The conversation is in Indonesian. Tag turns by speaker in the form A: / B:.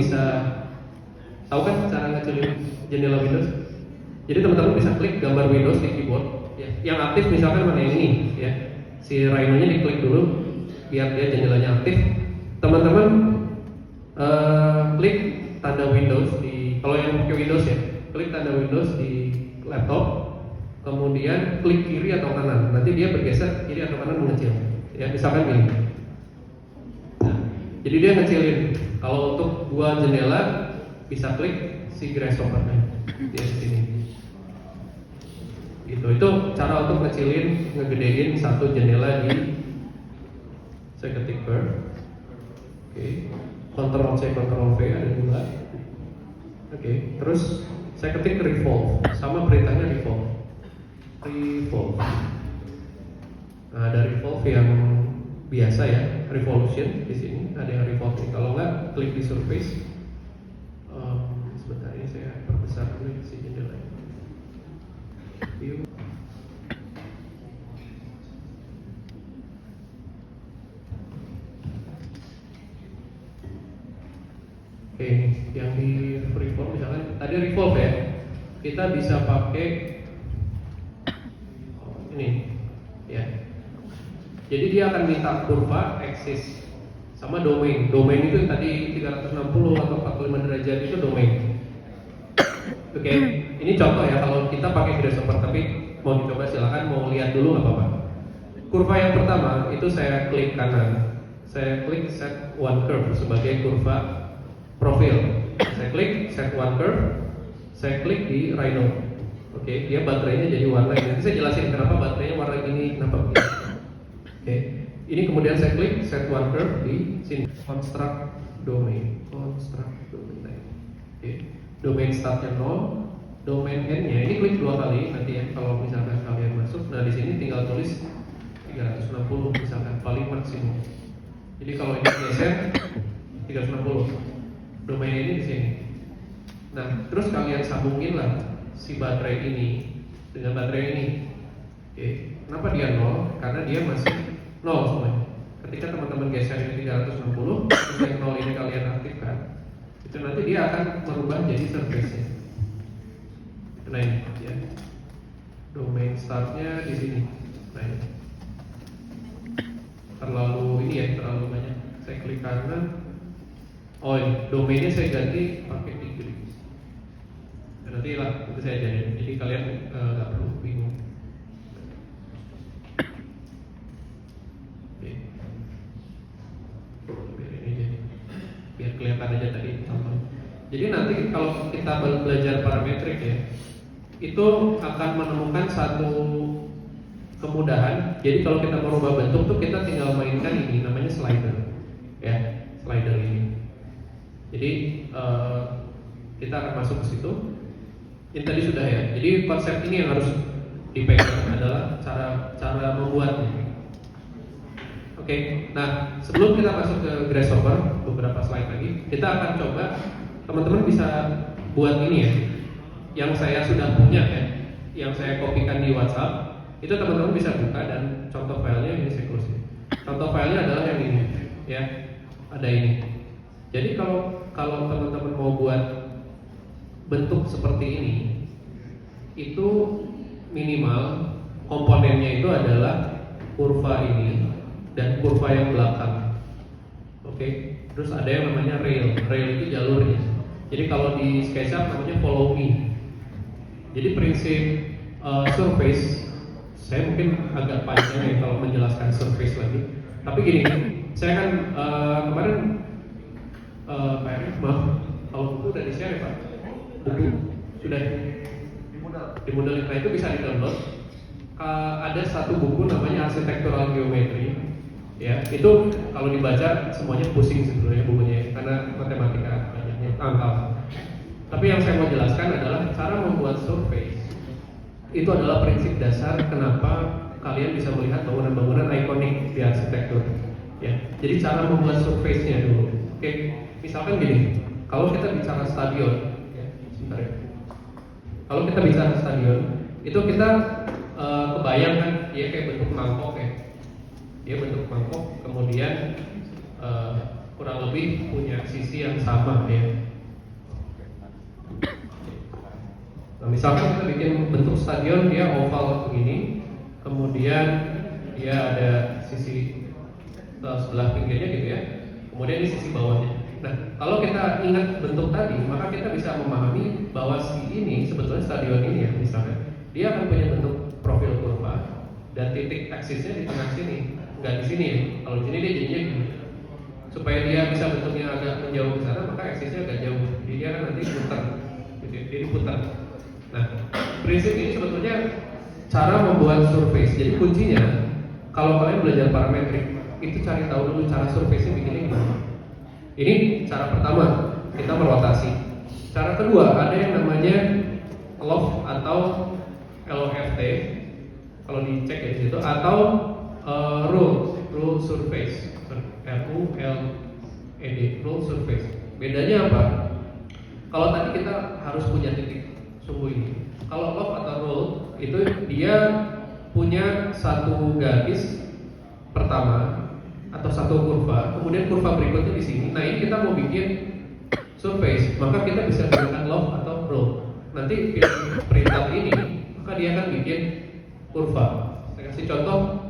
A: bisa tahu kan cara ngecilin jendela Windows. Jadi teman-teman bisa klik gambar Windows di keyboard ya. Yang aktif misalkan mana yang ini ya. Si Rhino-nya diklik dulu biar dia jendelanya aktif. Teman-teman klik tanda Windows di, kalau yang pakai Windows ya, klik tanda Windows di laptop, kemudian klik kiri atau kanan. Nanti dia bergeser kiri atau kanan mengecil. Ya, misalkan gini. Nah, jadi dia ngecilin. Kalau untuk dua jendela bisa klik si grasshopper-nya di sini. Gitu. Itu cara untuk ngecilin, ngegedein satu jendela di, saya ketik Word. Oke. Ctrl C, Ctrl V ada dua. Oke. Terus saya ketik revolve, sama perintahnya revolve. Revolve. Nah, ada revolve yang biasa ya, revolution di sini. Ada yang revolve. Kalau nggak, klik di surface. Sebentar ini saya perbesar dulu si jendela. View. Oke, yang di revolve misalkan tadi revolve ya, kita bisa pakai ini ya. Jadi dia akan minta kurva, axis, sama domain. Domain itu tadi 360 atau 45 derajat itu domain. Oke, ini contoh ya kalau kita pakai grasshopper, tapi mau dicoba silakan, mau lihat dulu nggak apa-apa. Kurva yang pertama itu saya klik kanan, saya klik set one curve sebagai kurva profil. Saya klik set one curve, saya klik di Rhino. Oke, dia baterainya jadi warna ini. Nanti saya jelasin kenapa baterainya warna ini, kenapa begini. Oke, ini kemudian saya klik set one curve di sini, construct domain, Oke, domain startnya 0, domain end-nya ini klik dua kali nanti ya kalau misalkan kalian masuk. Nah di sini tinggal tulis 360 misalkan paling maksimum. Jadi kalau ini geser 360, domain ini di sini. Nah terus kalian sambungin lah si baterai ini dengan baterai ini. Oke, kenapa dia 0? Karena dia masih 0 semuanya. Ketika teman-teman geser ini 360, terus yang 0 ini kalian aktifkan, itu nanti dia akan merubah jadi surface-nya. Nah ini ya, domain startnya di sini. Nah ini terlalu ini ya, terlalu banyak. Saya klik kanan. Oh ini domainnya saya ganti pakai degree. Nanti lah itu saya jadiin. Jadi kalian nggak perlu bingung. Oke. Biar ini jadi, biar kelihatan aja tadi contoh. Jadi nanti kalau kita belajar parametrik ya, itu akan menemukan satu kemudahan. Jadi kalau kita merubah bentuk tuh kita tinggal mainkan ini namanya slider, ya slider ini. Jadi kita akan masuk ke situ. Ini tadi sudah ya. Jadi konsep ini yang harus dipegang adalah cara membuatnya. Oke. Nah sebelum kita masuk ke grasshopper, beberapa slide lagi, kita akan coba teman-teman bisa buat ini ya. Yang saya sudah punya ya, yang saya kopikan di WhatsApp, itu teman-teman bisa buka dan contoh filenya ini saya close. Contoh filenya adalah yang ini, ya, ada ini. Jadi kalau teman-teman mau buat bentuk seperti ini, itu minimal komponennya itu adalah kurva ini dan kurva yang belakang. Oke, terus ada yang namanya rail. Rail itu jalurnya. Jadi kalau di SketchUp namanya follow me. Jadi prinsip surface, saya mungkin agak panjang ya kalau menjelaskan surface lagi. Tapi gini, saya kan kemarin Pak Erick, maaf, kalau buku udah di-share ya Pak? Buku sudah dimodelin, nah itu bisa di-download. Ada satu buku namanya Architectural Geometry. Ya, itu kalau dibaca semuanya pusing sebenarnya bukunya, karena matematika banyaknya angka. Tapi yang saya mau jelaskan adalah cara membuat surface. Itu adalah prinsip dasar kenapa kalian bisa melihat bangunan-bangunan ikonik di arsitektur. Ya, jadi cara membuat surface-nya dulu. Oke, misalkan gini, kalau kita bicara stadion, ya, sebentar ya. Kalau kita bicara stadion, itu kita kebayang kan, dia kayak bentuk mangkok ya. Dia bentuk mangkok, kemudian kurang lebih punya sisi yang sama ya. Nah, misalkan kita bikin bentuk stadion dia oval begini, kemudian dia ada sisi sebelah pinggirnya gitu ya, kemudian di sisi bawahnya. Nah, kalau kita ingat bentuk tadi, maka kita bisa memahami bahwa si ini sebetulnya stadion ini ya, misalnya dia akan punya bentuk profil kurva dan titik aksisnya di tengah sini, nggak di sini ya. Kalau di sini dia jadinya gini. Supaya dia bisa bentuknya agak menjauh ke sana, maka aksisnya agak jauh. Jadi dia akan nanti putar, gitu ya, dia diputar. Nah, prinsip ini sebetulnya cara membuat surface. Jadi kuncinya, kalau kalian belajar parametrik, itu cari tahu dulu cara surface-nya bikinnya gimana. Ini cara pertama, kita merotasi. Cara kedua, ada yang namanya loft atau LFT, kalau dicek ya di situ, atau rule surface, RULED, rule surface. Bedanya apa? Kalau tadi kita harus punya titik sumbu ini. Kalau loft atau rule itu dia punya satu garis pertama atau satu kurva, kemudian kurva berikutnya di sini. Nah, ini kita mau bikin surface, maka kita bisa gunakan loft atau rule. Nanti perintah ini, maka dia akan bikin kurva. Saya kasih contoh